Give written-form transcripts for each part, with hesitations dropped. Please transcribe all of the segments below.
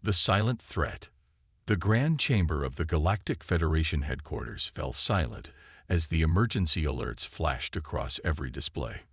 The silent threat. The Grand Chamber of the Galactic Federation headquarters fell silent as the emergency alerts flashed across every display.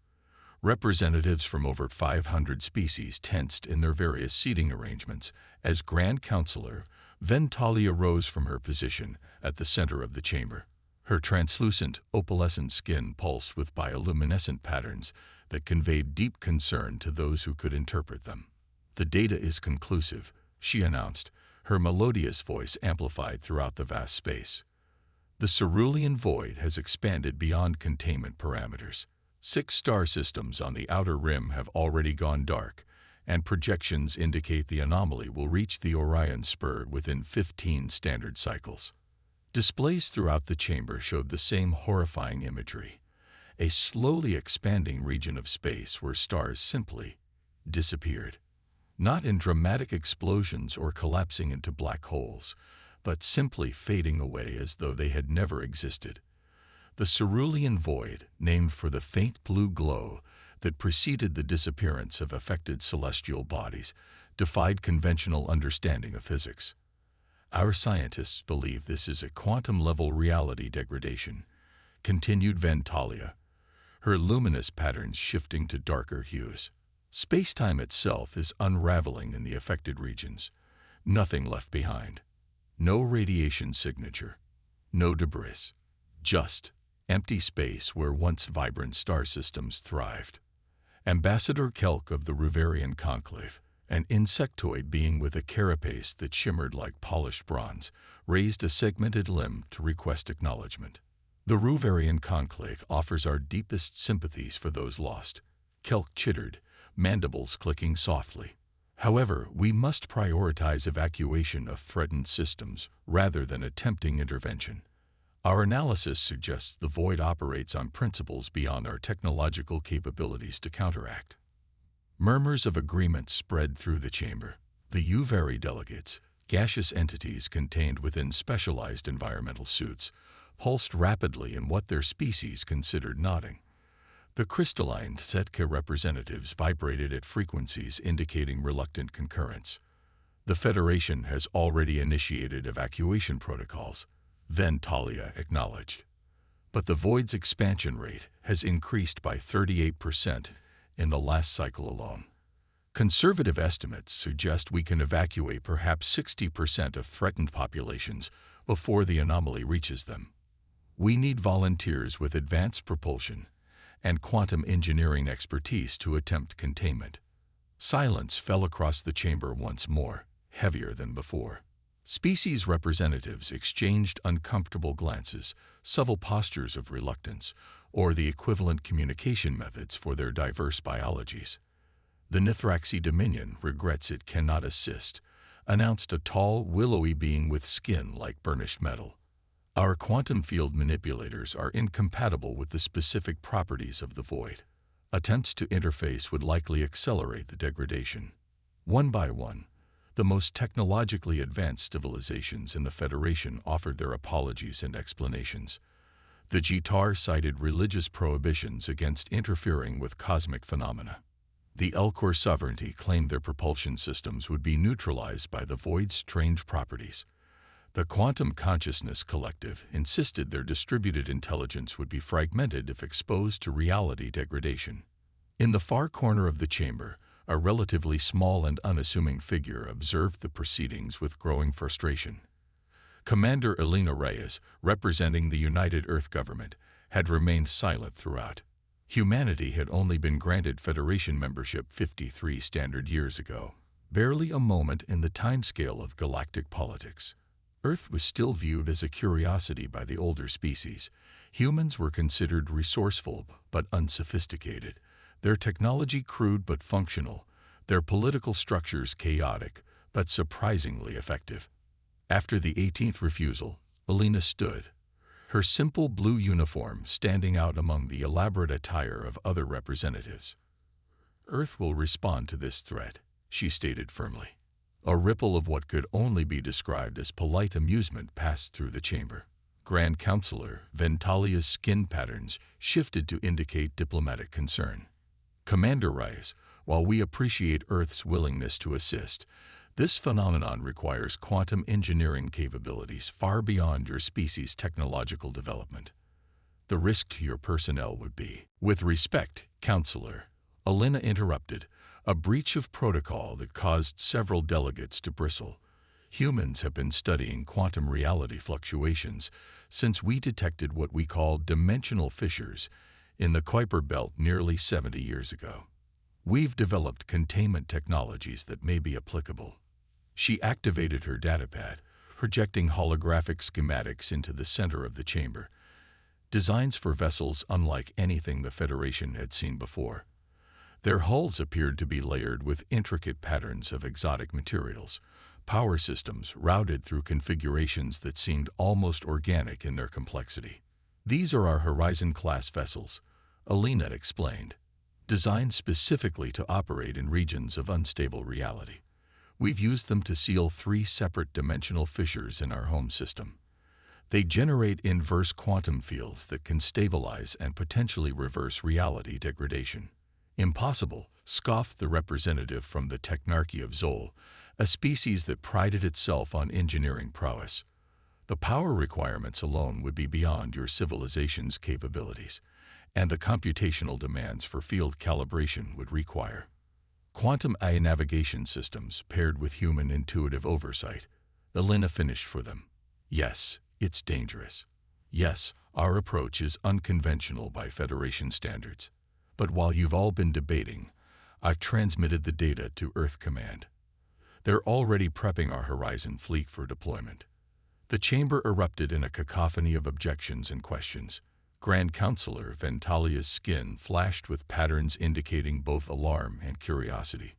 Representatives from over 500 species tensed in their various seating arrangements as Grand Counselor Ventalia rose from her position at the center of the chamber. Her translucent, opalescent skin pulsed with bioluminescent patterns that conveyed deep concern to those who could interpret them. "The data is conclusive," she announced, her melodious voice amplified throughout the vast space. "The cerulean void has expanded beyond containment parameters. 6 star systems on the outer rim have already gone dark, and projections indicate the anomaly will reach the Orion Spur within 15 standard cycles." Displays throughout the chamber showed the same horrifying imagery, a slowly expanding region of space where stars simply disappeared. Not in dramatic explosions or collapsing into black holes, but simply fading away as though they had never existed. The cerulean void, named for the faint blue glow that preceded the disappearance of affected celestial bodies, defied conventional understanding of physics. "Our scientists believe this is a quantum-level reality degradation," continued Ventalia, her luminous patterns shifting to darker hues. "Space-time itself is unraveling in the affected regions. Nothing left behind. No radiation signature. No debris. Just empty space where once vibrant star systems thrived." Ambassador Kelk of the Ruverian Conclave, an insectoid being with a carapace that shimmered like polished bronze, raised a segmented limb to request acknowledgement. "The Ruverian Conclave offers our deepest sympathies for those lost," Kelk chittered, mandibles clicking softly. "However, we must prioritize evacuation of threatened systems rather than attempting intervention. Our analysis suggests the void operates on principles beyond our technological capabilities to counteract." Murmurs of agreement spread through the chamber. The Uvari delegates, gaseous entities contained within specialized environmental suits, pulsed rapidly in what their species considered nodding. The crystalline Setka representatives vibrated at frequencies indicating reluctant concurrence. "The Federation has already initiated evacuation protocols," Ventalia acknowledged. "But the void's expansion rate has increased by 38% in the last cycle alone. Conservative estimates suggest we can evacuate perhaps 60% of threatened populations before the anomaly reaches them. We need volunteers with advanced propulsion and quantum engineering expertise to attempt containment." Silence fell across the chamber once more, heavier than before. Species representatives exchanged uncomfortable glances, subtle postures of reluctance, or the equivalent communication methods for their diverse biologies. "The Nithraxi Dominion regrets it cannot assist," announced a tall, willowy being with skin like burnished metal. "Our quantum field manipulators are incompatible with the specific properties of the void. Attempts to interface would likely accelerate the degradation." One by one, the most technologically advanced civilizations in the Federation offered their apologies and explanations. The Jitar cited religious prohibitions against interfering with cosmic phenomena. The Elcor sovereignty claimed their propulsion systems would be neutralized by the void's strange properties. The Quantum Consciousness Collective insisted their distributed intelligence would be fragmented if exposed to reality degradation. In the far corner of the chamber, a relatively small and unassuming figure observed the proceedings with growing frustration. Commander Elena Reyes, representing the United Earth Government, had remained silent throughout. Humanity had only been granted Federation membership 53 standard years ago, barely a moment in the timescale of galactic politics. Earth was still viewed as a curiosity by the older species. Humans were considered resourceful but unsophisticated, their technology crude but functional, their political structures chaotic but surprisingly effective. After the 18th refusal, Elena stood, her simple blue uniform standing out among the elaborate attire of other representatives. "Earth will respond to this threat," she stated firmly. A ripple of what could only be described as polite amusement passed through the chamber. Grand Counselor Ventalia's skin patterns shifted to indicate diplomatic concern. "Commander Rice, while we appreciate Earth's willingness to assist, This phenomenon requires quantum engineering capabilities far beyond your species' technological development. The risk to your personnel would be, with respect, Counselor, Alina interrupted, a breach of protocol that caused several delegates to bristle. Humans have been studying quantum reality fluctuations since we detected what we call dimensional fissures in the Kuiper Belt nearly 70 years ago. We've developed containment technologies that may be applicable. She activated her datapad, projecting holographic schematics into the center of the chamber, designs for vessels unlike anything the Federation had seen before. Their hulls appeared to be layered with intricate patterns of exotic materials, power systems routed through configurations that seemed almost organic in their complexity. These are our Horizon-class vessels, Alina explained, designed specifically to operate in regions of unstable reality. We've used them to seal 3 separate dimensional fissures in our home system. They generate inverse quantum fields that can stabilize and potentially reverse reality degradation. Impossible, scoffed the representative from the Technarchy of Zol, a species that prided itself on engineering prowess. The power requirements alone would be beyond your civilization's capabilities, and the computational demands for field calibration would require quantum AI navigation systems paired with human intuitive oversight. Alina finished for them. Yes, it's dangerous. Yes, our approach is unconventional by Federation standards. But while you've all been debating, I've transmitted the data to Earth Command. They're already prepping our Horizon fleet for deployment. The chamber erupted in a cacophony of objections and questions. Grand Counselor Ventalia's skin flashed with patterns indicating both alarm and curiosity.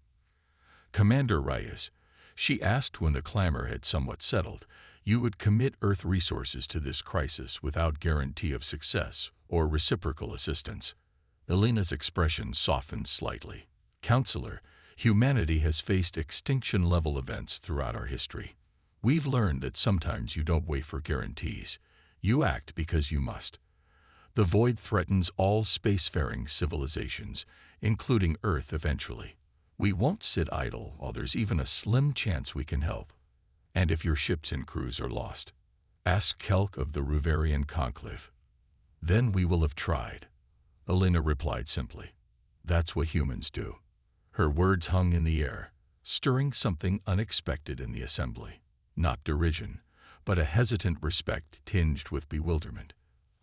Commander Reyes, she asked when the clamor had somewhat settled, you would commit Earth resources to this crisis without guarantee of success or reciprocal assistance. Alina's expression softened slightly. Counselor, humanity has faced extinction-level events throughout our history. We've learned that sometimes you don't wait for guarantees. You act because you must. The void threatens all spacefaring civilizations, including Earth eventually. We won't sit idle while there's even a slim chance we can help. And if your ships and crews are lost, ask Kelk of the Ruverian Conclave. Then we will have tried. Alina replied simply. That's what humans do. Her words hung in the air, stirring something unexpected in the assembly. Not derision, but a hesitant respect tinged with bewilderment.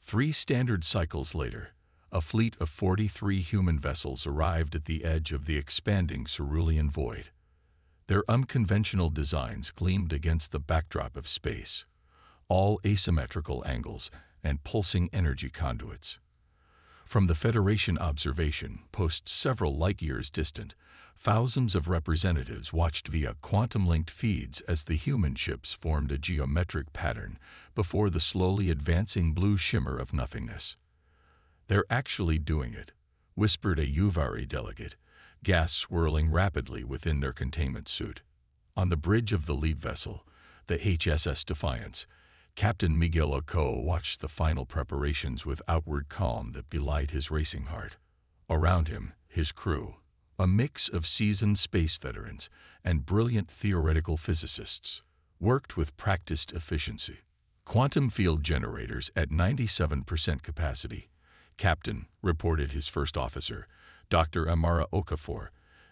3 standard cycles later, a fleet of 43 human vessels arrived at the edge of the expanding cerulean void. Their unconventional designs gleamed against the backdrop of space, all asymmetrical angles and pulsing energy conduits. From the Federation observation post several light-years distant, thousands of representatives watched via quantum-linked feeds as the human ships formed a geometric pattern before the slowly advancing blue shimmer of nothingness. They're actually doing it, whispered a Uvari delegate, gas swirling rapidly within their containment suit. On the bridge of the lead vessel, the HSS Defiance, Captain Miguel Ochoa watched the final preparations with outward calm that belied his racing heart. Around him, his crew, a mix of seasoned space veterans and brilliant theoretical physicists, worked with practiced efficiency. Quantum field generators at 97% capacity, Captain, reported his first officer, Dr. Amara Okafor,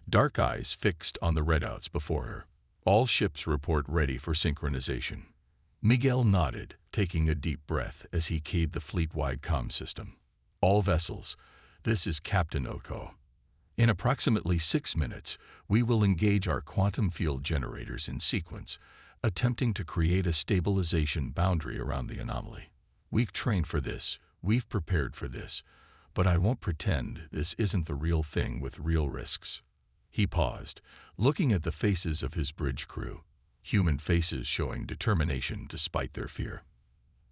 dark eyes fixed on the readouts before her. All ships report ready for synchronization. Miguel nodded, taking a deep breath as he keyed the fleet-wide comm system. All vessels, this is Captain Oko. In approximately 6 minutes, we will engage our quantum field generators in sequence, attempting to create a stabilization boundary around the anomaly. We've trained for this, we've prepared for this, but I won't pretend this isn't the real thing with real risks. He paused, looking at the faces of his bridge crew. Human faces showing determination despite their fear.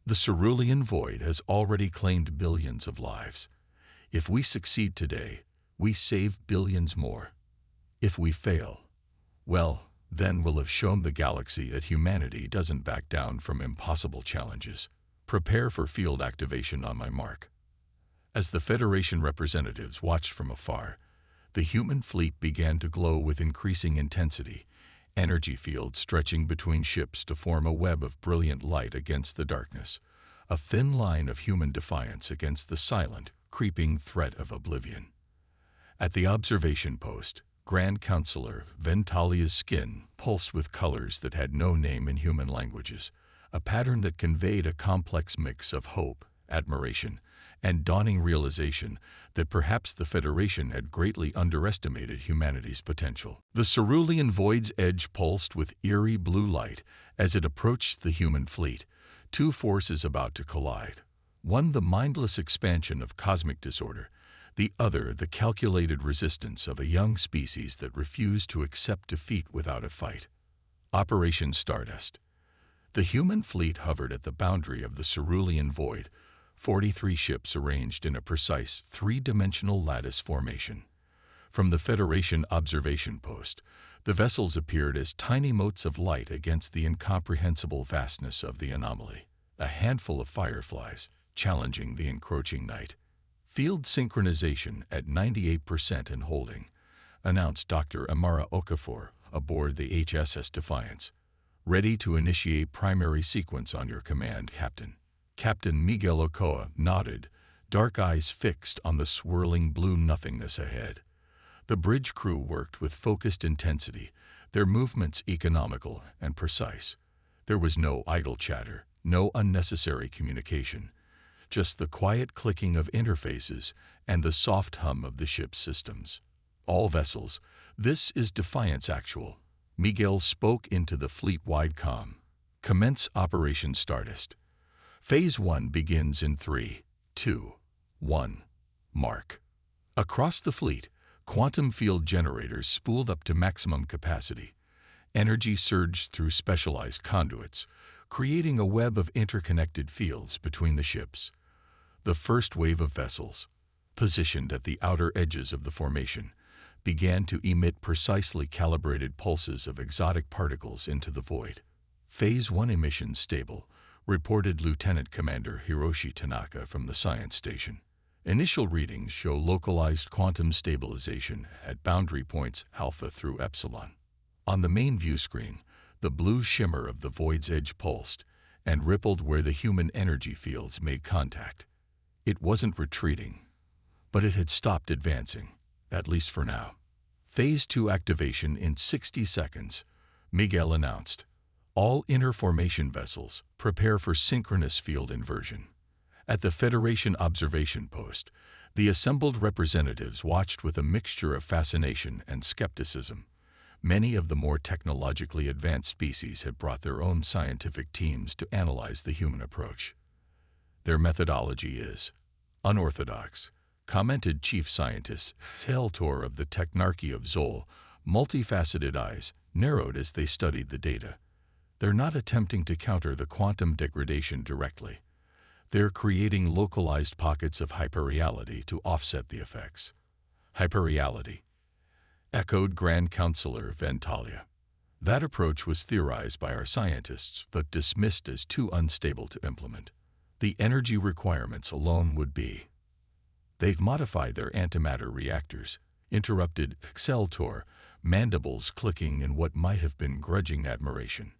The cerulean void has already claimed billions of lives. If we succeed today, we save billions more. If we fail, well, then we'll have shown the galaxy that humanity doesn't back down from impossible challenges. Prepare for field activation on my mark. As the Federation representatives watched from afar, the human fleet began to glow with increasing intensity, energy fields stretching between ships to form a web of brilliant light against the darkness, a thin line of human defiance against the silent, creeping threat of oblivion. At the observation post, Grand Counselor Ventalia's skin pulsed with colors that had no name in human languages, a pattern that conveyed a complex mix of hope, admiration, and dawning realization that perhaps the Federation had greatly underestimated humanity's potential. The cerulean void's edge pulsed with eerie blue light as it approached the human fleet, two forces about to collide. One, the mindless expansion of cosmic disorder, the other, the calculated resistance of a young species that refused to accept defeat without a fight. Operation Stardust. The human fleet hovered at the boundary of the cerulean void, 43 ships arranged in a precise three-dimensional lattice formation. From the Federation observation post, the vessels appeared as tiny motes of light against the incomprehensible vastness of the anomaly, a handful of fireflies challenging the encroaching night. Field synchronization at 98% and holding, announced Dr. Amara Okafor aboard the HSS Defiance. Ready to initiate primary sequence on your command, Captain. Captain Miguel Ochoa nodded, dark eyes fixed on the swirling blue nothingness ahead. The bridge crew worked with focused intensity, their movements economical and precise. There was no idle chatter, no unnecessary communication, just the quiet clicking of interfaces and the soft hum of the ship's systems. All vessels, this is Defiance Actual. Miguel spoke into the fleet-wide comm. Commence Operation Stardust. Phase 1 begins in 3, 2, 1. Mark. Across the fleet, quantum field generators spooled up to maximum capacity. Energy surged through specialized conduits, creating a web of interconnected fields between the ships. The first wave of vessels, positioned at the outer edges of the formation, began to emit precisely calibrated pulses of exotic particles into the void. Phase 1 emissions stable, reported Lieutenant Commander Hiroshi Tanaka from the science station. Initial readings show localized quantum stabilization at boundary points alpha through epsilon. On the main view screen, the blue shimmer of the void's edge pulsed and rippled where the human energy fields made contact. It wasn't retreating, but it had stopped advancing, at least for now. Phase 2 activation in 60 seconds, Miguel announced. All inner formation vessels prepare for synchronous field inversion. At the Federation observation post, the assembled representatives watched with a mixture of fascination and skepticism. Many of the more technologically advanced species had brought their own scientific teams to analyze the human approach. Their methodology is unorthodox, commented Chief Scientist Seltor of the Technarchy of Zol, multifaceted eyes narrowed as they studied the data. They're not attempting to counter the quantum degradation directly. They're creating localized pockets of hyperreality to offset the effects. Hyperreality, echoed Grand Counselor Ventalia. That approach was theorized by our scientists but dismissed as too unstable to implement. The energy requirements alone would be. They've modified their antimatter reactors, interrupted Exceltor, mandibles clicking in what might have been grudging admiration.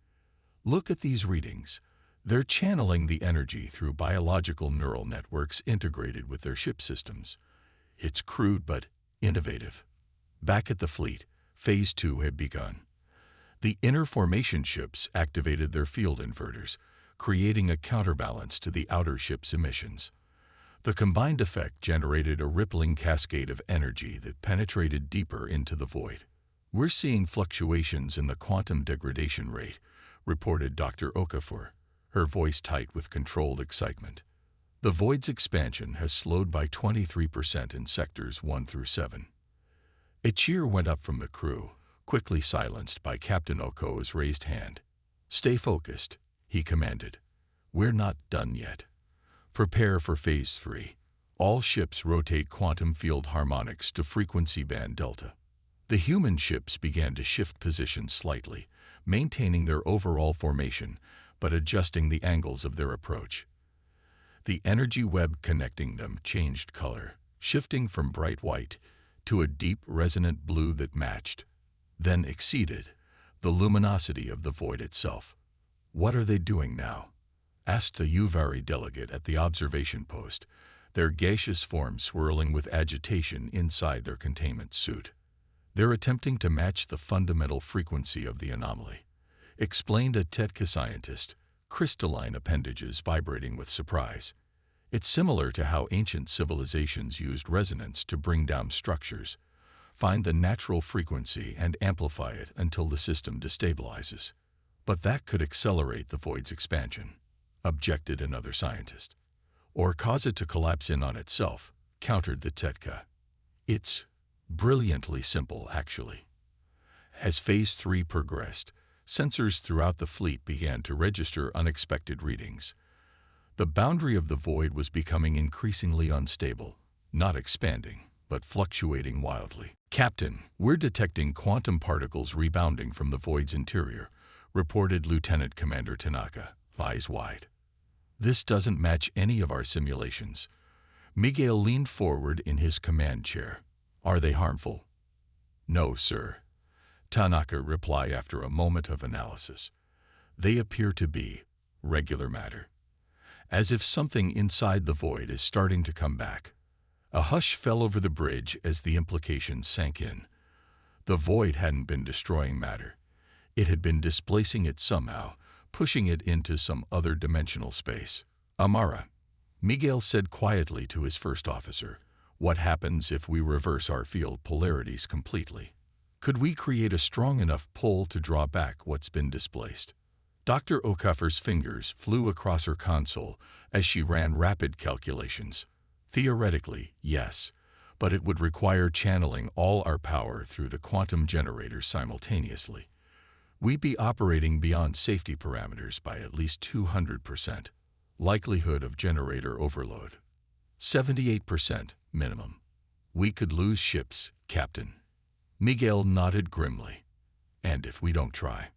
Look at these readings. They're channeling the energy through biological neural networks integrated with their ship systems. It's crude but innovative. Back at the fleet, Phase 2 had begun. The inner formation ships activated their field inverters, creating a counterbalance to the outer ship's emissions. The combined effect generated a rippling cascade of energy that penetrated deeper into the void. We're seeing fluctuations in the quantum degradation rate, reported Dr. Okafor, her voice tight with controlled excitement. The void's expansion has slowed by 23% in sectors 1 through 7. A cheer went up from the crew, quickly silenced by Captain Oko's raised hand. Stay focused, he commanded. We're not done yet. Prepare for Phase 3. All ships rotate quantum field harmonics to frequency band delta. The human ships began to shift positions slightly, maintaining their overall formation, but adjusting the angles of their approach. The energy web connecting them changed color, shifting from bright white to a deep resonant blue that matched, then exceeded, the luminosity of the void itself. "What are they doing now?" asked a Uvari delegate at the observation post, their gaseous forms swirling with agitation inside their containment suit. "They're attempting to match the fundamental frequency of the anomaly," explained a Tetka scientist, crystalline appendages vibrating with surprise. "It's similar to how ancient civilizations used resonance to bring down structures, find the natural frequency and amplify it until the system destabilizes. But that could accelerate the void's expansion," objected another scientist. "Or cause it to collapse in on itself," countered the Tetka. "It's brilliantly simple, actually." As Phase 3 progressed, sensors throughout the fleet began to register unexpected readings. The boundary of the void was becoming increasingly unstable, not expanding, but fluctuating wildly. "Captain, we're detecting quantum particles rebounding from the void's interior," reported Lieutenant Commander Tanaka, eyes wide. "This doesn't match any of our simulations." Miguel leaned forward in his command chair. "Are they harmful?" "No, sir," Tanaka replied after a moment of analysis. "They appear to be regular matter, as if something inside the void is starting to come back." A hush fell over the bridge as the implications sank in. The void hadn't been destroying matter. It had been displacing it somehow, pushing it into some other dimensional space. "Amara," Miguel said quietly to his first officer, "what happens if we reverse our field polarities completely? Could we create a strong enough pull to draw back what's been displaced?" Dr. Okafor's fingers flew across her console as she ran rapid calculations. "Theoretically, yes, but it would require channeling all our power through the quantum generators simultaneously. We'd be operating beyond safety parameters by at least 200%. Likelihood of generator overload: 78% minimum. We could lose ships, Captain." Miguel nodded grimly. "And if we don't try?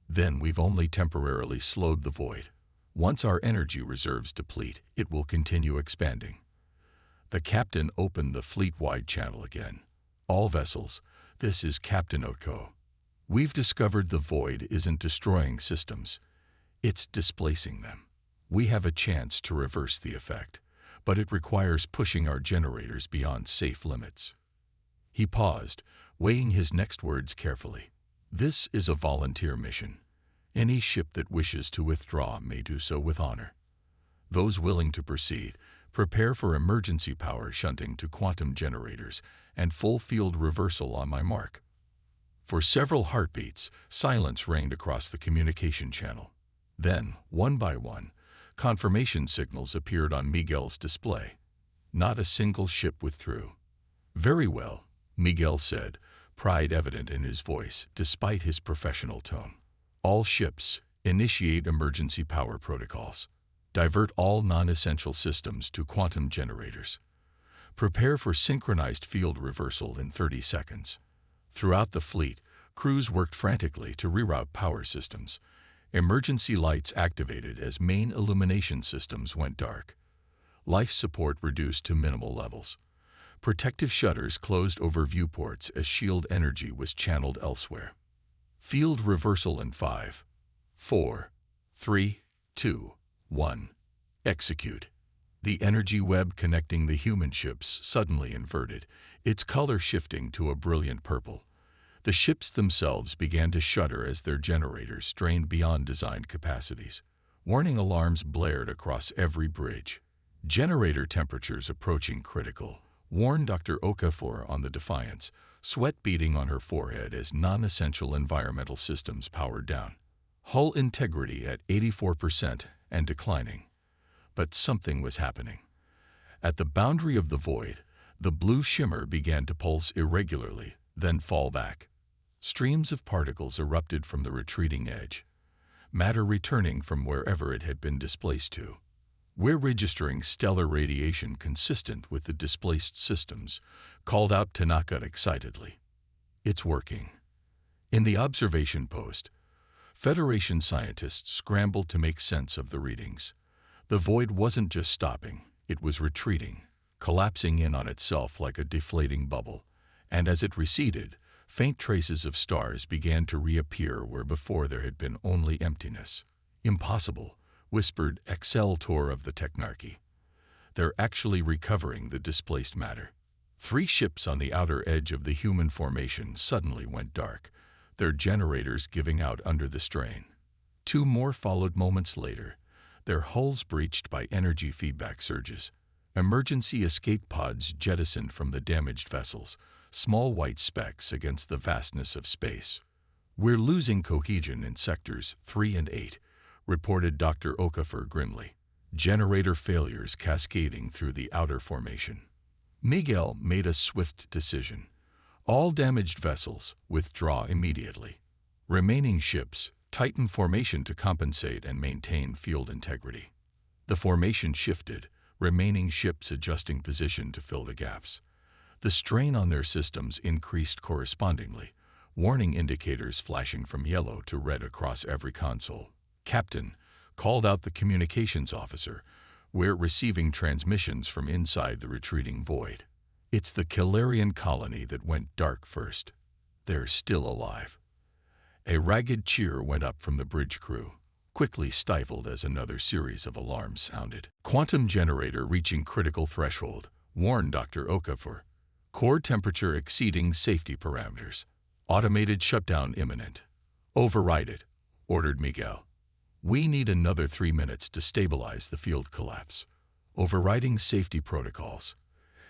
Then we've only temporarily slowed the void. Once our energy reserves deplete, it will continue expanding." The captain opened the fleet-wide channel again. "All vessels, this is Captain Otko. We've discovered the void isn't destroying systems. It's displacing them. We have a chance to reverse the effect, but it requires pushing our generators beyond safe limits." He paused, weighing his next words carefully. "This is a volunteer mission. Any ship that wishes to withdraw may do so with honor. Those willing to proceed, prepare for emergency power shunting to quantum generators and full field reversal on my mark." For several heartbeats, silence reigned across the communication channel. Then, one by one, confirmation signals appeared on Miguel's display. Not a single ship withdrew. "Very well," Miguel said, pride evident in his voice despite his professional tone. "All ships, initiate emergency power protocols. Divert all non-essential systems to quantum generators. Prepare for synchronized field reversal in 30 seconds. Throughout the fleet, crews worked frantically to reroute power systems. Emergency lights activated as main illumination systems went dark. Life support reduced to minimal levels. Protective shutters closed over viewports as shield energy was channeled elsewhere. Field reversal in 5, 4, 3, 2, 1. Execute." The energy web connecting the human ships suddenly inverted, its color shifting to a brilliant purple. The ships themselves began to shudder as their generators strained beyond designed capacities. Warning alarms blared across every bridge. "Generator temperatures approaching critical," warned Dr. Okafor on the Defiance, sweat beading on her forehead as non-essential environmental systems powered down. "Hull integrity at 84% and declining." But something was happening. At the boundary of the void, the blue shimmer began to pulse irregularly, then fall back. Streams of particles erupted from the retreating edge, matter returning from wherever it had been displaced to. "We're registering stellar radiation consistent with the displaced systems," called out Tanaka excitedly. "It's working." In the observation post, Federation scientists scrambled to make sense of the readings. The void wasn't just stopping, it was retreating, collapsing in on itself like a deflating bubble. And as it receded, Faint traces of stars began to reappear where before there had been only emptiness. "Impossible," whispered Exceltor of the Technarchy. "They're actually recovering the displaced matter." 3 ships on the outer edge of the human formation suddenly went dark, their generators giving out under the strain. 2 more followed moments later, their hulls breached by energy feedback surges. Emergency escape pods jettisoned from the damaged vessels, small white specks against the vastness of space. "We're losing cohesion in sectors 3 and 8, reported Dr. Okafor grimly. Generator failures cascading through the outer formation. Miguel made a swift decision. "All damaged vessels, withdraw immediately. Remaining ships, tighten formation to compensate and maintain field integrity." The formation shifted, remaining ships adjusting position to fill the gaps. The strain on their systems increased correspondingly, warning indicators flashing from yellow to red across every console. "Captain," called out the communications officer, "we're receiving transmissions from inside the retreating void. It's the Calarian colony that went dark first. They're still alive." A ragged cheer went up from the bridge crew, quickly stifled as another series of alarms sounded. "Quantum generator reaching critical threshold," warned Dr. Okafor. "Core temperature exceeding safety parameters. Automated shutdown imminent." "Override it," ordered Miguel. "We need another 3 minutes to stabilize the field collapse." "Overriding safety protocols,"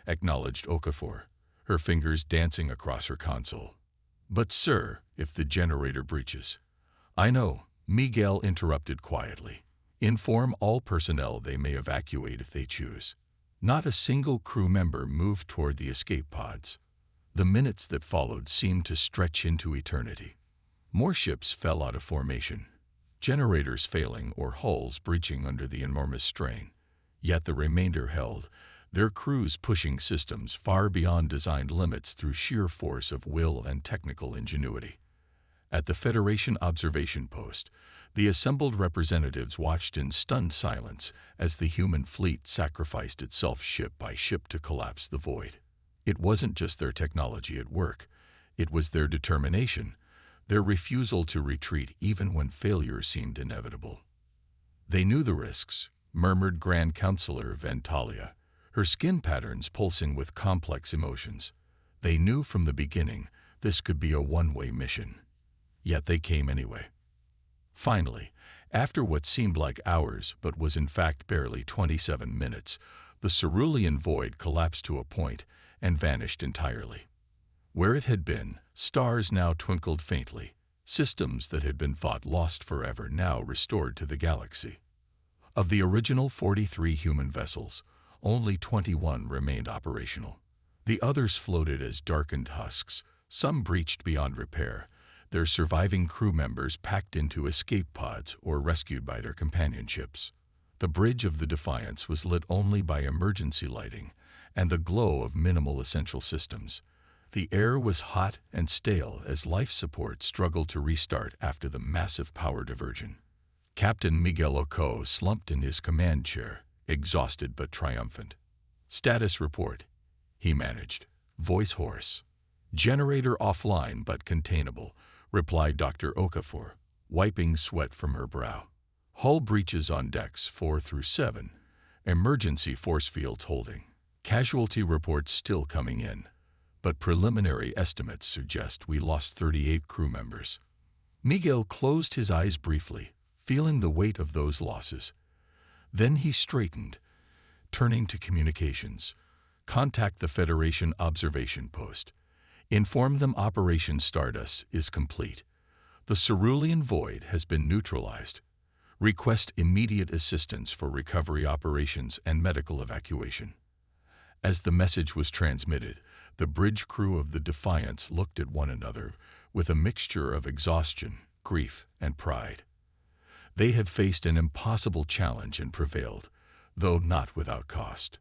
acknowledged Okafor, her fingers dancing across her console. "But sir, if the generator breaches—" "I know," Miguel interrupted quietly. "Inform all personnel they may evacuate if they choose." Not a single crew member moved toward the escape pods. The minutes that followed seemed to stretch into eternity. More ships fell out of formation, generators failing or hulls breaching under the enormous strain. Yet the remainder held, their crews pushing systems far beyond designed limits through sheer force of will and technical ingenuity. At the Federation observation post, the assembled representatives watched in stunned silence as the human fleet sacrificed itself ship by ship to collapse the void. It wasn't just their technology at work, it was their determination, their refusal to retreat even when failure seemed inevitable. "They knew the risks," murmured Grand Counselor Ventalia, her skin patterns pulsing with complex emotions. "They knew from the beginning this could be a one-way mission. Yet they came anyway." Finally, after what seemed like hours but was in fact barely 27 minutes, the cerulean void collapsed to a point and vanished entirely. Where it had been, stars now twinkled faintly, systems that had been thought lost forever now restored to the galaxy. Of the original 43 human vessels, only 21 remained operational. The others floated as darkened husks, some breached beyond repair, their surviving crew members packed into escape pods or rescued by their companion ships. The bridge of the Defiance was lit only by emergency lighting and the glow of minimal essential systems. The air was hot and stale as life support struggled to restart after the massive power diversion. Captain Miguel Oco slumped in his command chair, exhausted but triumphant. "Status report," he managed, voice hoarse. "Generator offline but containable," replied Dr. Okafor, wiping sweat from her brow. "Hull breaches on decks 4 through 7. Emergency force fields holding. Casualty reports still coming in, but preliminary estimates suggest we lost 38 crew members." Miguel closed his eyes briefly, feeling the weight of those losses. Then he straightened, turning to communications. "Contact the Federation observation post. Inform them Operation Stardust is complete. The cerulean void has been neutralized. Request immediate assistance for recovery operations and medical evacuation." As the message was transmitted, the bridge crew of the Defiance looked at one another with a mixture of exhaustion, grief, and pride. They had faced an impossible challenge and prevailed, though not without cost.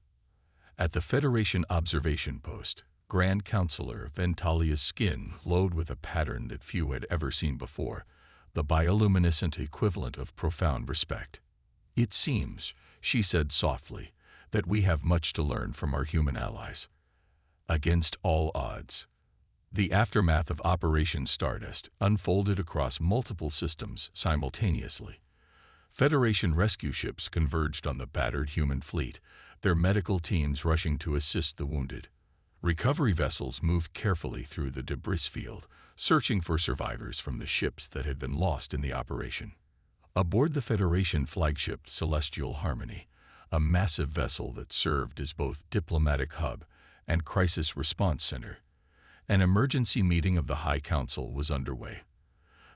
At the Federation observation post, Grand Counselor Ventalia's skin glowed with a pattern that few had ever seen before, the bioluminescent equivalent of profound respect. "It seems," she said softly, "that we have much to learn from our human allies. Against all odds." The aftermath of Operation Stardust unfolded across multiple systems simultaneously. Federation rescue ships converged on the battered human fleet, their medical teams rushing to assist the wounded. Recovery vessels moved carefully through the debris field, searching for survivors from the ships that had been lost in the operation. Aboard the Federation flagship Celestial Harmony, a massive vessel that served as both diplomatic hub and crisis response center, an emergency meeting of the High Council was underway.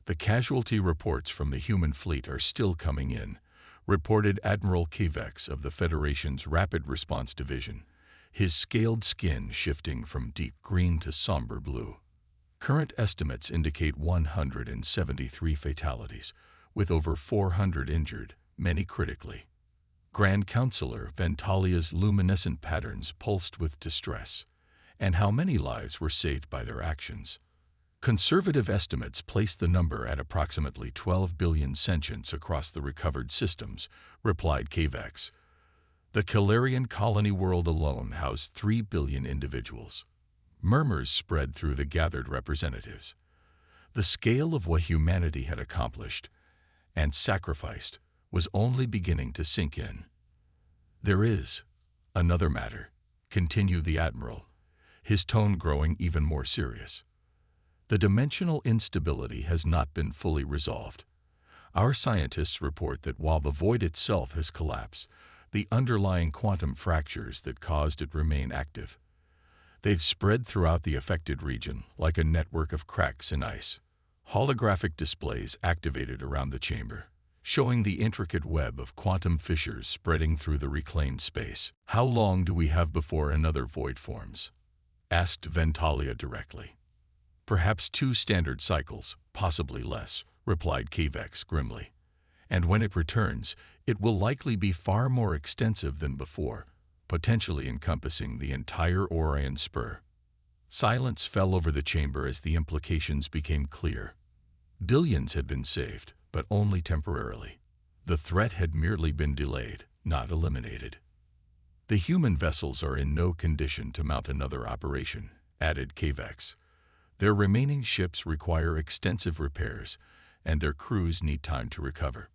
The casualty reports from the human fleet are still coming in, reported Admiral Kivex of the Federation's Rapid Response Division, his scaled skin shifting from deep green to somber blue. Current estimates indicate 173 fatalities, with over 400 injured, many critically. Grand Counselor Ventalia's luminescent patterns pulsed with distress, and how many lives were saved by their actions. Conservative estimates place the number at approximately 12 billion sentients across the recovered systems, replied Kivex. The Calarian colony world alone housed 3 billion individuals. Murmurs spread through the gathered representatives. The scale of what humanity had accomplished and sacrificed was only beginning to sink in. There is another matter, continued the Admiral, his tone growing even more serious. The dimensional instability has not been fully resolved. Our scientists report that while the void itself has collapsed, the underlying quantum fractures that caused it remain active. They've spread throughout the affected region like a network of cracks in ice. Holographic displays activated around the chamber, showing the intricate web of quantum fissures spreading through the reclaimed space. How long do we have before another void forms? Asked Ventalia directly. Perhaps 2 standard cycles, possibly less, replied Kivex grimly. And when it returns, it will likely be far more extensive than before, potentially encompassing the entire Orion spur. Silence fell over the chamber as the implications became clear. Billions had been saved, but only temporarily. The threat had merely been delayed, not eliminated. The human vessels are in no condition to mount another operation, added Kivex. Their remaining ships require extensive repairs, and their crews need time to recover.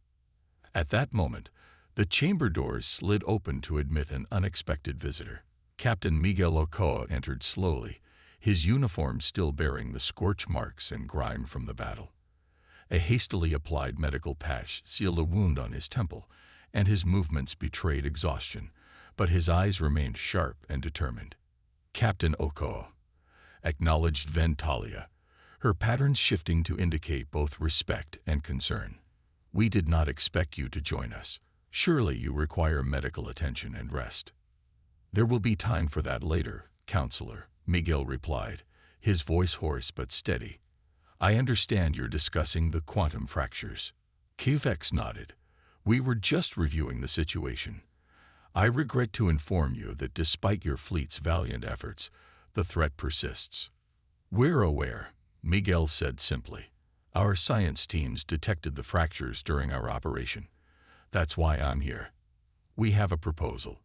At that moment, the chamber doors slid open to admit an unexpected visitor. Captain Miguel Ochoa entered slowly, his uniform still bearing the scorch marks and grime from the battle. A hastily applied medical patch sealed a wound on his temple, and his movements betrayed exhaustion, but his eyes remained sharp and determined. Captain Ochoa, acknowledged Ventalia, her patterns shifting to indicate both respect and concern. We did not expect you to join us. Surely you require medical attention and rest. There will be time for that later, Counselor, Miguel replied, his voice hoarse but steady. I understand you're discussing the quantum fractures. Kivex nodded. We were just reviewing the situation. I regret to inform you that despite your fleet's valiant efforts, the threat persists. We're aware, Miguel said simply. Our science teams detected the fractures during our operation. That's why I'm here. We have a proposal.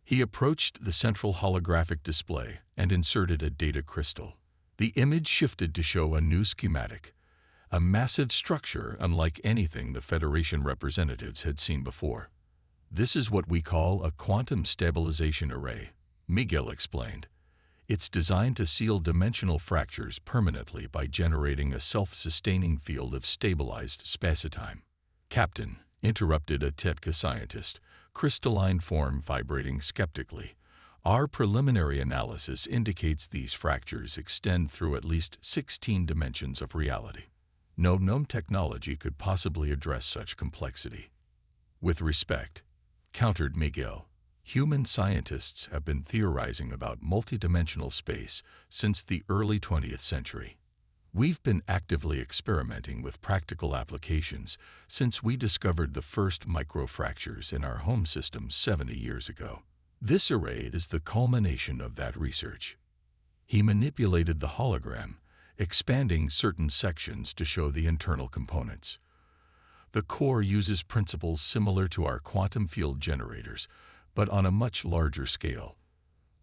He approached the central holographic display and inserted a data crystal. The image shifted to show a new schematic, a massive structure unlike anything the Federation representatives had seen before. This is what we call a quantum stabilization array, Miguel explained. It's designed to seal dimensional fractures permanently by generating a self-sustaining field of stabilized spacetime. Captain, interrupted a Tetka scientist, crystalline form vibrating skeptically. Our preliminary analysis indicates these fractures extend through at least 16 dimensions of reality. No known technology could possibly address such complexity. With respect, countered Miguel, human scientists have been theorizing about multidimensional space since the early 20th century. We've been actively experimenting with practical applications since we discovered the first microfractures in our home system 70 years ago. This array is the culmination of that research. He manipulated the hologram, expanding certain sections to show the internal components. The core uses principles similar to our quantum field generators, but on a much larger scale.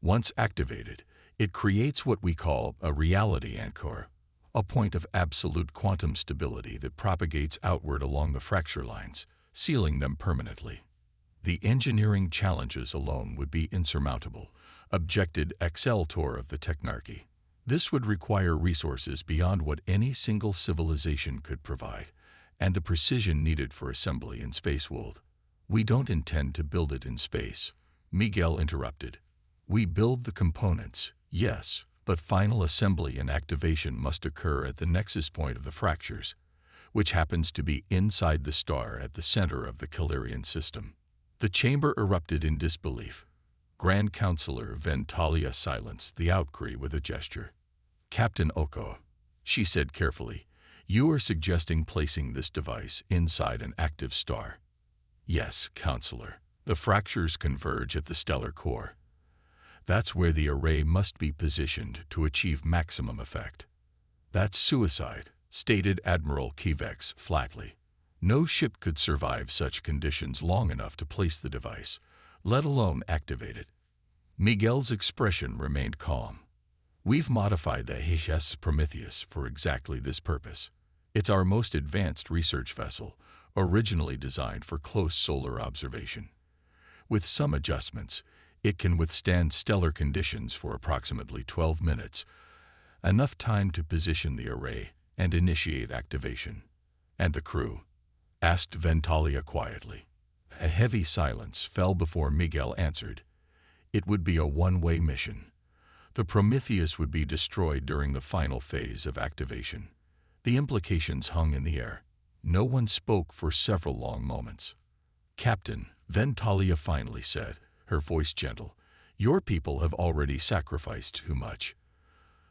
Once activated, It creates what we call a reality anchor, a point of absolute quantum stability that propagates outward along the fracture lines, sealing them permanently. The engineering challenges alone would be insurmountable, objected Exceltor of the Technarchy. This would require resources beyond what any single civilization could provide, and the precision needed for assembly in space-world. We don't intend to build it in space, Miguel interrupted. We build the components, yes, but final assembly and activation must occur at the nexus point of the fractures, which happens to be inside the star at the center of the Calirian system. The chamber erupted in disbelief. Grand Counselor Ventalia silenced the outcry with a gesture. Captain Oko, she said carefully, you are suggesting placing this device inside an active star. Yes, Counselor. The fractures converge at the stellar core. That's where the array must be positioned to achieve maximum effect. That's suicide, stated Admiral Kivex flatly. No ship could survive such conditions long enough to place the device, let alone activate it. Miguel's expression remained calm. We've modified the HS Prometheus for exactly this purpose. It's our most advanced research vessel, originally designed for close solar observation. With some adjustments, it can withstand stellar conditions for approximately 12 minutes, enough time to position the array and initiate activation. And the crew? Asked Ventalia quietly. A heavy silence fell before Miguel answered. It would be a one-way mission. The Prometheus would be destroyed during the final phase of activation. The implications hung in the air. No one spoke for several long moments. Captain, Ventalia finally said, her voice gentle, your people have already sacrificed too much.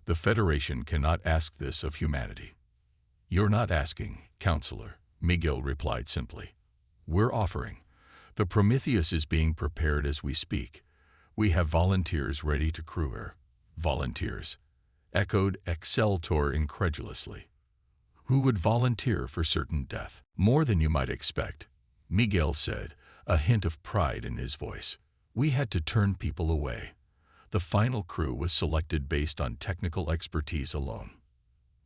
The Federation cannot ask this of humanity. You're not asking, Counselor, Miguel replied simply. We're offering. The Prometheus is being prepared as we speak. We have volunteers ready to crew her. Volunteers, echoed Exceltor incredulously. Who would volunteer for certain death? More than you might expect, Miguel said, a hint of pride in his voice. We had to turn people away. The final crew was selected based on technical expertise alone.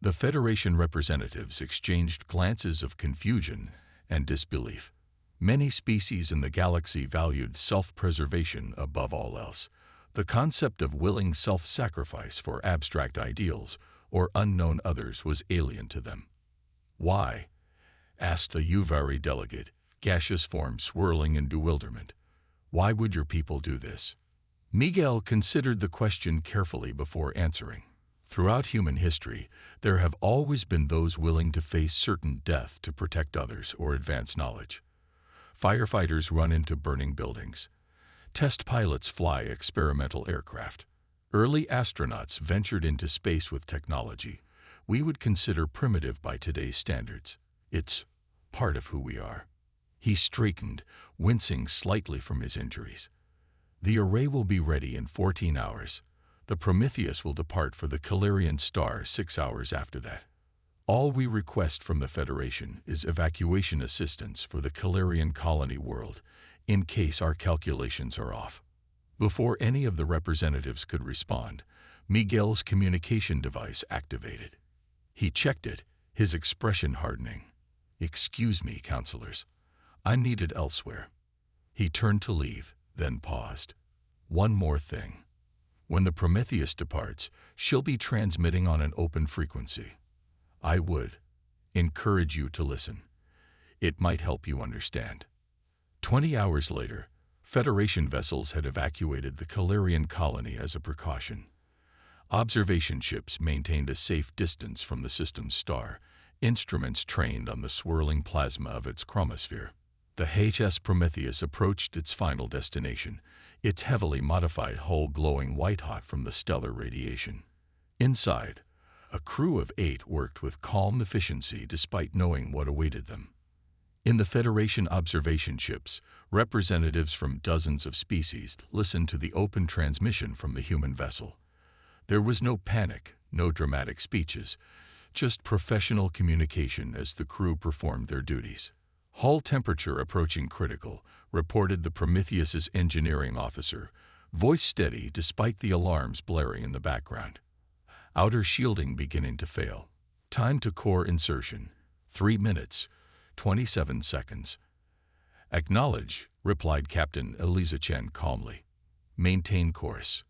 The Federation representatives exchanged glances of confusion and disbelief. Many species in the galaxy valued self-preservation above all else. The concept of willing self-sacrifice for abstract ideals or unknown others was alien to them. Why? Asked a Uvari delegate, gaseous form swirling in bewilderment. Why would your people do this? Miguel considered the question carefully before answering. Throughout human history, there have always been those willing to face certain death to protect others or advance knowledge. Firefighters run into burning buildings. Test pilots fly experimental aircraft. Early astronauts ventured into space with technology we would consider primitive by today's standards. It's part of who we are. He straightened, wincing slightly from his injuries. The array will be ready in 14 hours. The Prometheus will depart for the Calirian star 6 hours after that. All we request from the Federation is evacuation assistance for the Calirian colony world, in case our calculations are off. Before any of the representatives could respond, Miguel's communication device activated. He checked it, his expression hardening. Excuse me, counselors. I'm needed elsewhere. He turned to leave, then paused. One more thing. When the Prometheus departs, she'll be transmitting on an open frequency. I would encourage you to listen. It might help you understand. 20 hours later, Federation vessels had evacuated the Calirian colony as a precaution. Observation ships maintained a safe distance from the system's star, instruments trained on the swirling plasma of its chromosphere. The HS Prometheus approached its final destination, its heavily modified hull glowing white-hot from the stellar radiation. Inside, a crew of 8 worked with calm efficiency despite knowing what awaited them. In the Federation observation ships, representatives from dozens of species listened to the open transmission from the human vessel. There was no panic, no dramatic speeches, just professional communication as the crew performed their duties. Hull temperature approaching critical, reported the Prometheus's engineering officer, Voice steady despite the alarms blaring in the background. Outer shielding beginning to fail. Time to core insertion. 3 minutes, 27 seconds. Acknowledge, replied Captain Eliza Chen calmly. Maintain course.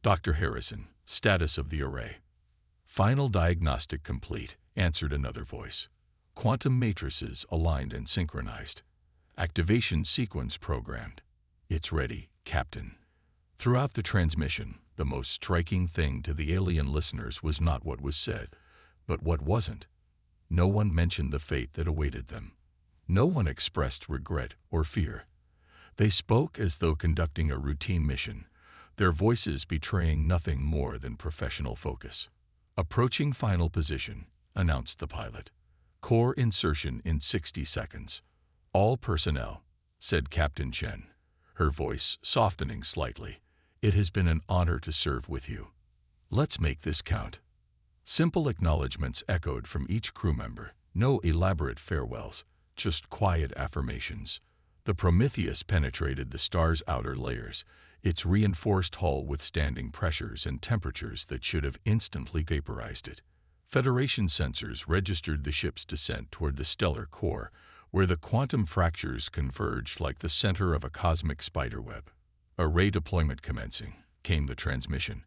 Dr. Harrison, status of the array. Final diagnostic complete, answered another voice. Quantum matrices aligned and synchronized. Activation sequence programmed. It's ready, Captain. Throughout the transmission, the most striking thing to the alien listeners was not what was said, but what wasn't. No one mentioned the fate that awaited them. No one expressed regret or fear. They spoke as though conducting a routine mission, their voices betraying nothing more than professional focus. Approaching final position, announced the pilot. Core insertion in 60 seconds. All personnel, said Captain Chen, her voice softening slightly. It has been an honor to serve with you. Let's make this count. Simple acknowledgements echoed from each crew member, no elaborate farewells, just quiet affirmations. The Prometheus penetrated the star's outer layers, its reinforced hull withstanding pressures and temperatures that should have instantly vaporized it. Federation sensors registered the ship's descent toward the stellar core, where the quantum fractures converged like the center of a cosmic spiderweb. Array deployment commencing, came the transmission,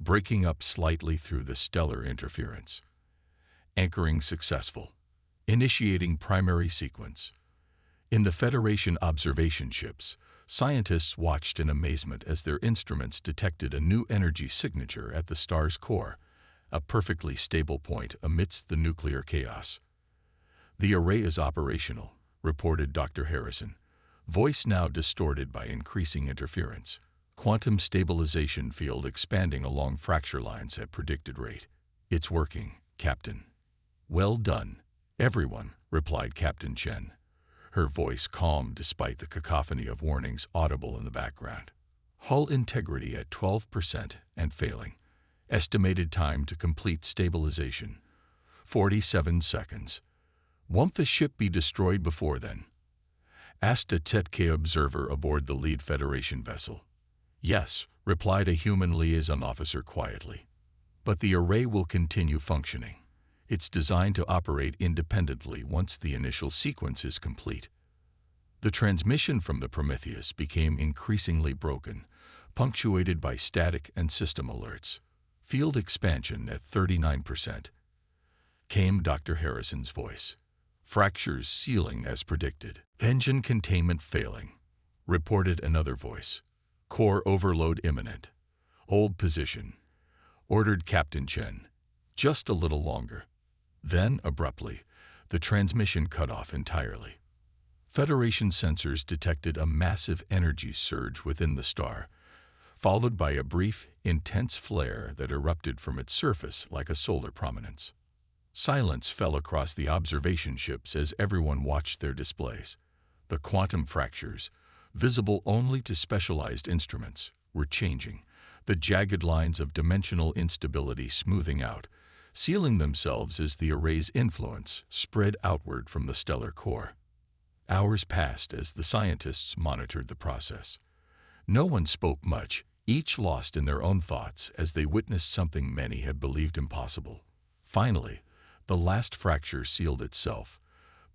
breaking up slightly through the stellar interference. Anchoring successful. Initiating primary sequence. In the Federation observation ships, scientists watched in amazement as their instruments detected a new energy signature at the star's core, a perfectly stable point amidst the nuclear chaos. The array is operational, reported Dr. Harrison, voice now distorted by increasing interference. Quantum stabilization field expanding along fracture lines at predicted rate. It's working, Captain. Well done, everyone, replied Captain Chen, her voice calm despite the cacophony of warnings audible in the background. Hull integrity at 12% and failing. Estimated time to complete stabilization, 47 seconds. Won't the ship be destroyed before then? Asked a TETK observer aboard the lead Federation vessel. Yes, replied a human liaison officer quietly. But the array will continue functioning. It's designed to operate independently once the initial sequence is complete. The transmission from the Prometheus became increasingly broken, punctuated by static and system alerts. Field expansion at 39%. Came Dr. Harrison's voice. Fractures sealing as predicted. Engine containment failing, reported another voice. Core overload imminent. Hold position. Ordered Captain Chen. Just a little longer. Then, abruptly, the transmission cut off entirely. Federation sensors detected a massive energy surge within the star, followed by a brief, intense flare that erupted from its surface like a solar prominence. Silence fell across the observation ships as everyone watched their displays. The quantum fractures, visible only to specialized instruments, were changing, the jagged lines of dimensional instability smoothing out, sealing themselves as the array's influence spread outward from the stellar core. Hours passed as the scientists monitored the process. No one spoke much, each lost in their own thoughts as they witnessed something many had believed impossible. Finally, the last fracture sealed itself,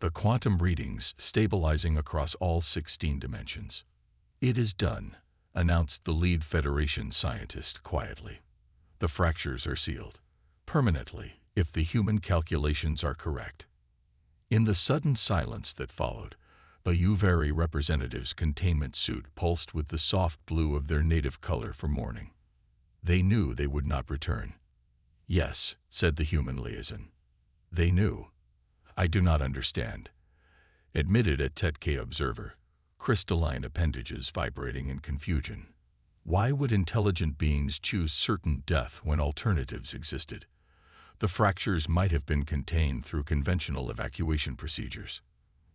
the quantum readings stabilizing across all 16 dimensions. It is done, announced the lead Federation scientist quietly. The fractures are sealed. Permanently, if the human calculations are correct. In the sudden silence that followed, the Uvari representative's containment suit pulsed with the soft blue of their native color for mourning. They knew they would not return. Yes, said the human liaison. They knew. I do not understand. Admitted a TETK observer, crystalline appendages vibrating in confusion. Why would intelligent beings choose certain death when alternatives existed? The fractures might have been contained through conventional evacuation procedures.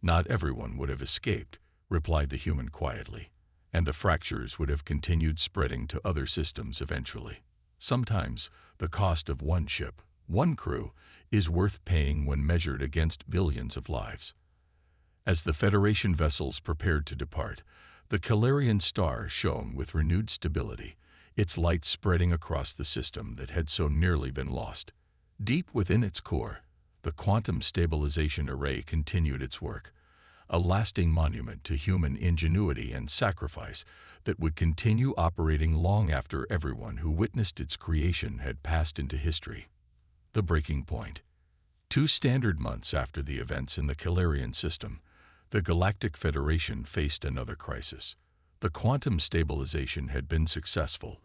Not everyone would have escaped, replied the human quietly, and the fractures would have continued spreading to other systems eventually. Sometimes, the cost of one ship, one crew, is worth paying when measured against billions of lives. As the Federation vessels prepared to depart, The Calarian star shone with renewed stability, its light spreading across the system that had so nearly been lost. Deep within its core, the quantum stabilization array continued its work, a lasting monument to human ingenuity and sacrifice that would continue operating long after everyone who witnessed its creation had passed into history. The breaking point. 2 standard months after the events in the Calarian system, the Galactic Federation faced another crisis. The quantum stabilization had been successful.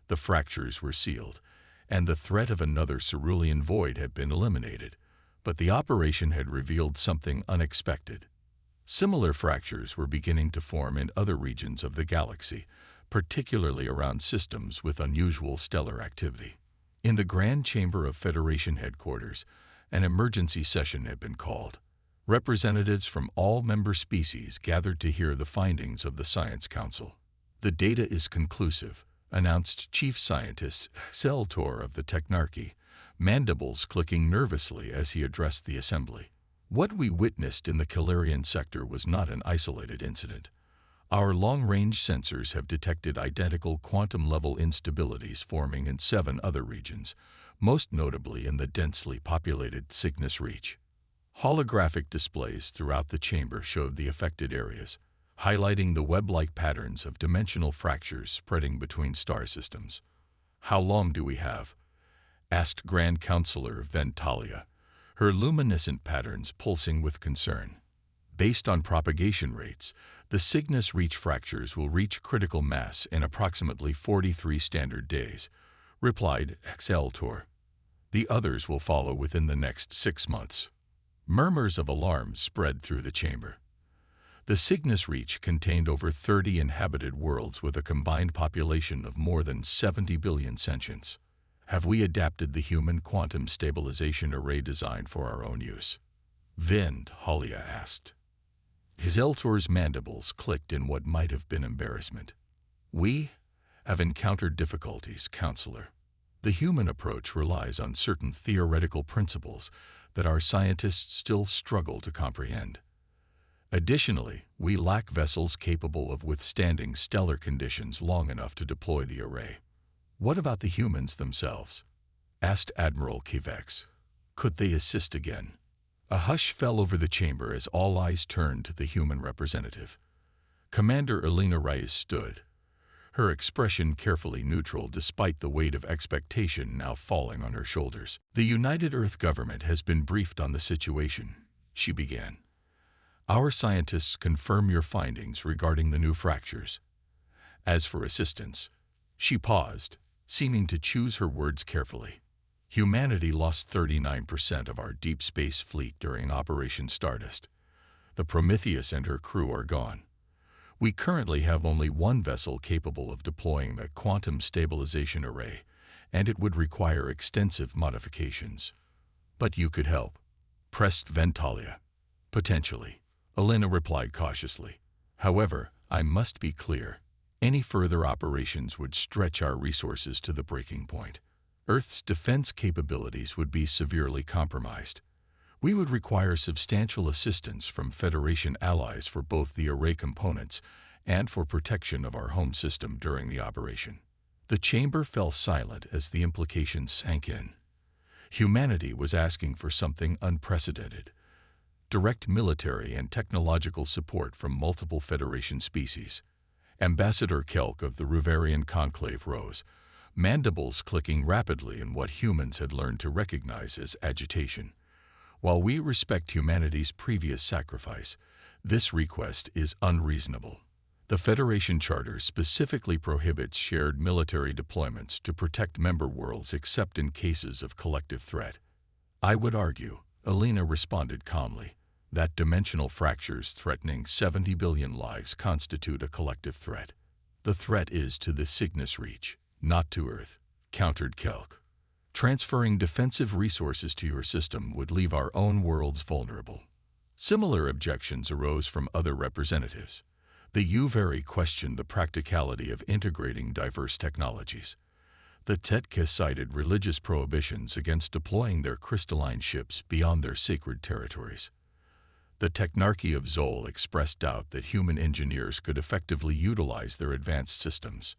The fractures were sealed, and the threat of another cerulean void had been eliminated, but the operation had revealed something unexpected. Similar fractures were beginning to form in other regions of the galaxy, particularly around systems with unusual stellar activity. In the Grand Chamber of Federation headquarters, an emergency session had been called. Representatives from all member species gathered to hear the findings of the Science Council. "The data is conclusive," announced Chief Scientist Seltor of the Technarchy, mandibles clicking nervously as he addressed the assembly. "What we witnessed in the Calarian sector was not an isolated incident. Our long-range sensors have detected identical quantum-level instabilities forming in 7 other regions, most notably in the densely populated Cygnus Reach." Holographic displays throughout the chamber showed the affected areas, highlighting the web-like patterns of dimensional fractures spreading between star systems. "How long do we have?" asked Grand Counselor Ventalia, her luminescent patterns pulsing with concern. "Based on propagation rates, the Cygnus Reach fractures will reach critical mass in approximately 43 standard days," replied Exceltor. "The others will follow within the next 6 months." Murmurs of alarm spread through the chamber. The Cygnus Reach contained over 30 inhabited worlds with a combined population of more than 70 billion sentients. "Have we adapted the human quantum stabilization array design for our own use?" Ventalia asked. Exceltor's mandibles clicked in what might have been embarrassment. "We have encountered difficulties, Counselor. The human approach relies on certain theoretical principles that our scientists still struggle to comprehend. Additionally, we lack vessels capable of withstanding stellar conditions long enough to deploy the array." "What about the humans themselves?" asked Admiral Kivex. "Could they assist again?" A hush fell over the chamber as all eyes turned to the human representative. Commander Elena Reyes stood, her expression carefully neutral despite the weight of expectation now falling on her shoulders. "The United Earth government has been briefed on the situation," she began. "Our scientists confirm your findings regarding the new fractures. As for assistance," she paused, seeming to choose her words carefully. "Humanity lost 39% of our deep space fleet during Operation Stardust. The Prometheus and her crew are gone. We currently have only 1 vessel capable of deploying the quantum stabilization array, and it would require extensive modifications." "But you could help," pressed Ventalia. "Potentially," Elena replied cautiously. "However, I must be clear. Any further operations would stretch our resources to the breaking point. Earth's defense capabilities would be severely compromised. We would require substantial assistance from Federation allies for both the array components and for protection of our home system during the operation." The chamber fell silent as the implications sank in. Humanity was asking for something unprecedented: direct military and technological support from multiple Federation species. Ambassador Kelk of the Ruvarian Conclave rose, mandibles clicking rapidly in what humans had learned to recognize as agitation. "While we respect humanity's previous sacrifice, this request is unreasonable. The Federation Charter specifically prohibits shared military deployments to protect member worlds except in cases of collective threat." "I would argue," Elena responded calmly, "that dimensional fractures threatening 70 billion lives constitute a collective threat. The threat is to the Cygnus Reach, not to Earth," countered Kelk. "Transferring defensive resources to your system would leave our own worlds vulnerable." Similar objections arose from other representatives. The Uvari questioned the practicality of integrating diverse technologies. The Tetka cited religious prohibitions against deploying their crystalline ships beyond their sacred territories. The Technarchy of Zol expressed doubt that human engineers could effectively utilize their advanced systems.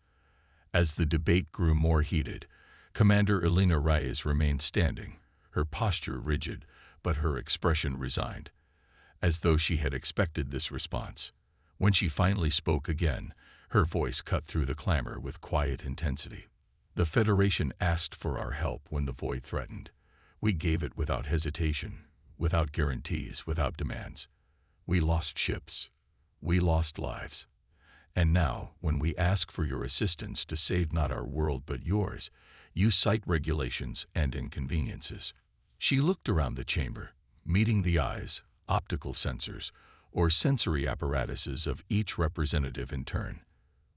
As the debate grew more heated, Commander Elena Reyes remained standing, her posture rigid, but her expression resigned, as though she had expected this response. When she finally spoke again, her voice cut through the clamor with quiet intensity. The Federation asked for our help when the void threatened. We gave it without hesitation, without guarantees, without demands. We lost ships. We lost lives. And now, when we ask for your assistance to save not our world but yours, you cite regulations and inconveniences. She looked around the chamber, meeting the eyes, optical sensors, or sensory apparatuses of each representative in turn.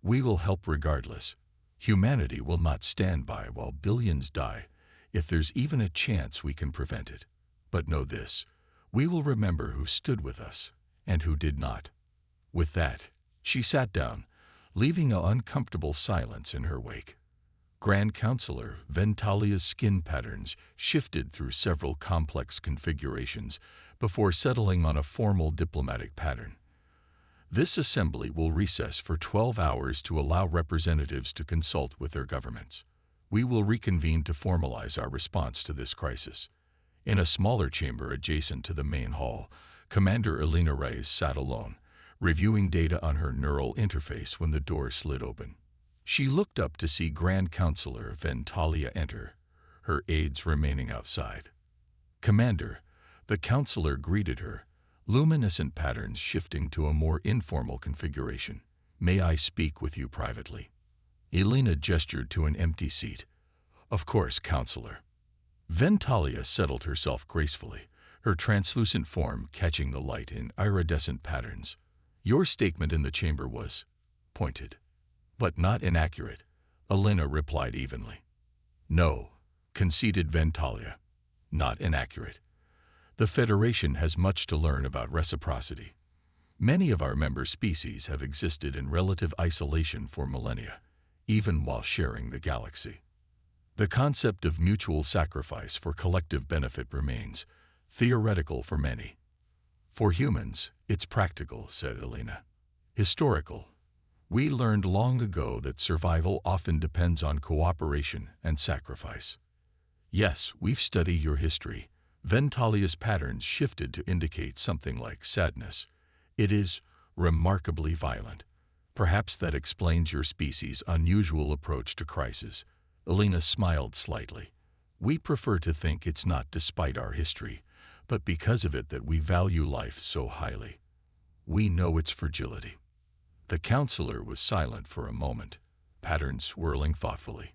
We will help regardless. Humanity will not stand by while billions die, if there's even a chance we can prevent it. But know this, we will remember who stood with us and who did not. With that, she sat down, leaving an uncomfortable silence in her wake. Grand Counselor Ventalia's skin patterns shifted through several complex configurations before settling on a formal diplomatic pattern. This assembly will recess for 12 hours to allow representatives to consult with their governments. We will reconvene to formalize our response to this crisis. In a smaller chamber adjacent to the main hall, Commander Elena Reyes sat alone, reviewing data on her neural interface when the door slid open. She looked up to see Grand Counselor Ventalia enter, her aides remaining outside. "Commander," the counselor greeted her, luminescent patterns shifting to a more informal configuration. "May I speak with you privately?" Elena gestured to an empty seat. "Of course, Counselor." Ventalia settled herself gracefully, her translucent form catching the light in iridescent patterns. "Your statement in the chamber was pointed, but not inaccurate," Elena replied evenly. "No," conceded Ventalia, "not inaccurate. The Federation has much to learn about reciprocity. Many of our member species have existed in relative isolation for millennia, even while sharing the galaxy. The concept of mutual sacrifice for collective benefit remains theoretical for many. For humans, it's practical," said Elena. "Historical. We learned long ago that survival often depends on cooperation and sacrifice." "Yes, we've studied your history." Ventalia's patterns shifted to indicate something like sadness. "It is remarkably violent. Perhaps that explains your species' unusual approach to crisis." Elena smiled slightly. "We prefer to think it's not despite our history, but because of it that we value life so highly. We know its fragility." The counselor was silent for a moment, patterns swirling thoughtfully.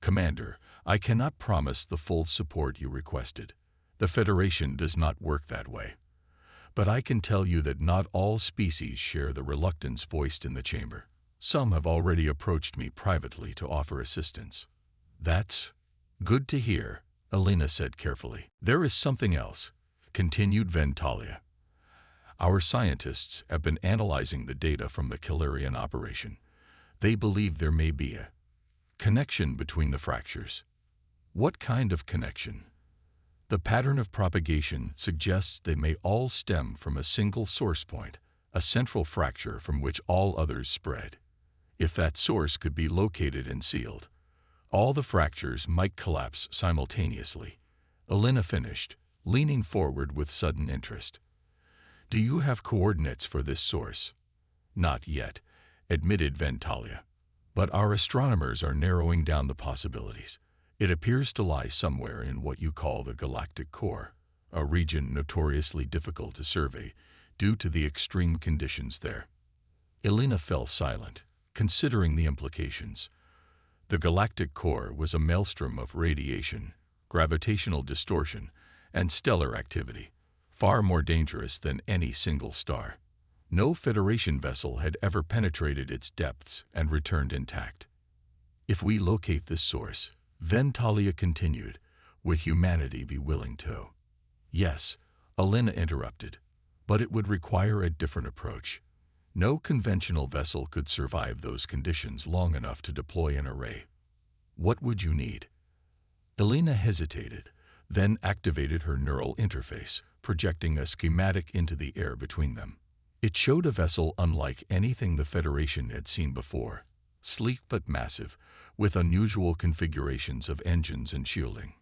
"Commander, I cannot promise the full support you requested. The Federation does not work that way. But I can tell you that not all species share the reluctance voiced in the chamber. Some have already approached me privately to offer assistance." "That's good to hear," Elena said carefully. "There is something else," continued Ventalia. "Our scientists have been analyzing the data from the Calarian operation. They believe there may be a connection between the fractures." "What kind of connection?" "The pattern of propagation suggests they may all stem from a single source point, a central fracture from which all others spread. If that source could be located and sealed, all the fractures might collapse simultaneously." Elena finished, leaning forward with sudden interest. "Do you have coordinates for this source?" "Not yet," admitted Ventalia. "But our astronomers are narrowing down the possibilities. It appears to lie somewhere in what you call the galactic core, a region notoriously difficult to survey due to the extreme conditions there." Elena fell silent, considering the implications. The galactic core was a maelstrom of radiation, gravitational distortion, and stellar activity, far more dangerous than any single star. No Federation vessel had ever penetrated its depths and returned intact. "If we locate this source," Ventalia continued, "would humanity be willing to?" "Yes," Elena interrupted, "but it would require a different approach. No conventional vessel could survive those conditions long enough to deploy an array." "What would you need?" Elena hesitated, then activated her neural interface, projecting a schematic into the air between them. It showed a vessel unlike anything the Federation had seen before, sleek but massive, with unusual configurations of engines and shielding.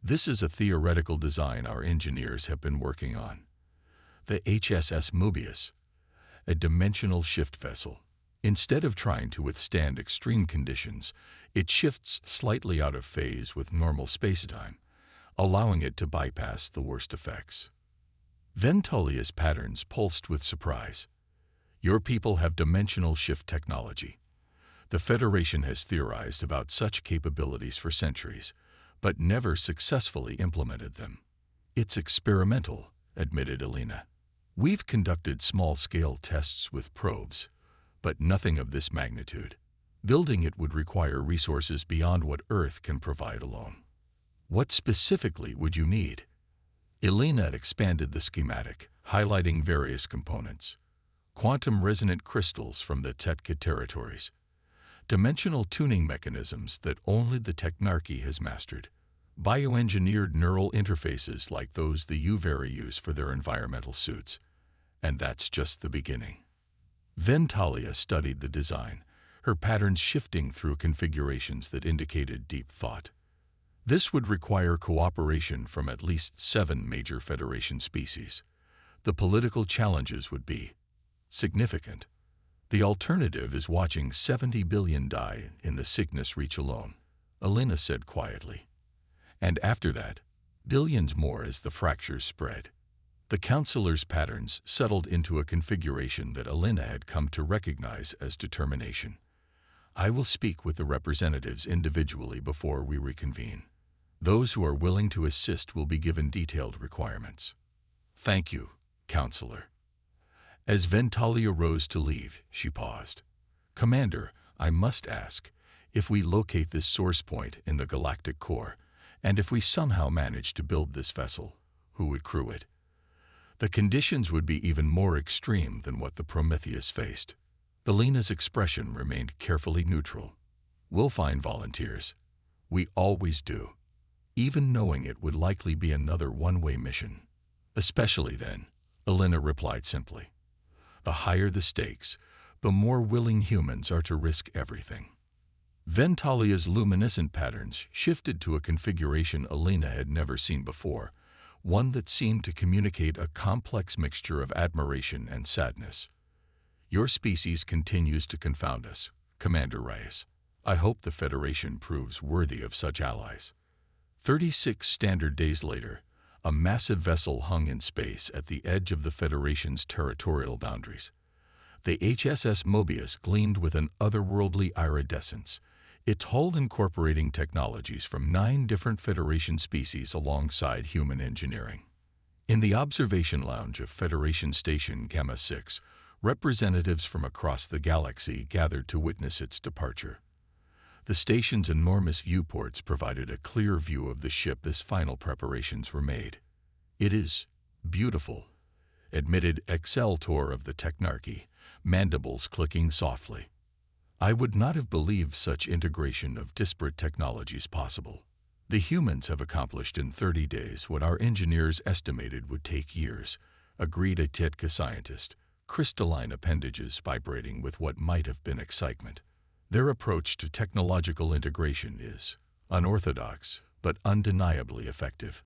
This is a theoretical design our engineers have been working on. The HSS Mobius, a dimensional shift vessel. Instead of trying to withstand extreme conditions, it shifts slightly out of phase with normal spacetime, allowing it to bypass the worst effects. Ventalia's patterns pulsed with surprise. Your people have dimensional shift technology. The Federation has theorized about such capabilities for centuries, but never successfully implemented them. It's experimental, admitted Elena. We've conducted small-scale tests with probes, but nothing of this magnitude. Building it would require resources beyond what Earth can provide alone. What specifically would you need? Elena expanded the schematic, highlighting various components. Quantum resonant crystals from the Tetka territories. Dimensional tuning mechanisms that only the Technarchy has mastered. Bioengineered neural interfaces like those the Uvari use for their environmental suits. And that's just the beginning. Ventalia studied the design, her patterns shifting through configurations that indicated deep thought. This would require cooperation from at least 7 major Federation species. The political challenges would be significant. The alternative is watching 70 billion die in the sickness reach alone, Elena said quietly. And after that, billions more as the fractures spread. The counselor's patterns settled into a configuration that Elena had come to recognize as determination. I will speak with the representatives individually before we reconvene. Those who are willing to assist will be given detailed requirements. Thank you, Counselor. As Ventalia rose to leave, she paused. Commander, I must ask, if we locate this source point in the galactic core, and if we somehow manage to build this vessel, who would crew it? The conditions would be even more extreme than what the Prometheus faced. Elena's expression remained carefully neutral. We'll find volunteers. We always do. Even knowing it would likely be another one-way mission. Especially then, Elena replied simply. The higher the stakes, the more willing humans are to risk everything. Ventalia's luminescent patterns shifted to a configuration Elena had never seen before, one that seemed to communicate a complex mixture of admiration and sadness. Your species continues to confound us, Commander Reyes. I hope the Federation proves worthy of such allies. 36 standard days later, a massive vessel hung in space at the edge of the Federation's territorial boundaries. The HSS Mobius gleamed with an otherworldly iridescence, its hull incorporating technologies from 9 different Federation species alongside human engineering. In the observation lounge of Federation Station Gamma 6, representatives from across the galaxy gathered to witness its departure. The station's enormous viewports provided a clear view of the ship as final preparations were made. It is beautiful, admitted Exceltor of the Technarchy, mandibles clicking softly. I would not have believed such integration of disparate technologies possible. The humans have accomplished in 30 days what our engineers estimated would take years, agreed a Tetka scientist, crystalline appendages vibrating with what might have been excitement. Their approach to technological integration is unorthodox, but undeniably effective.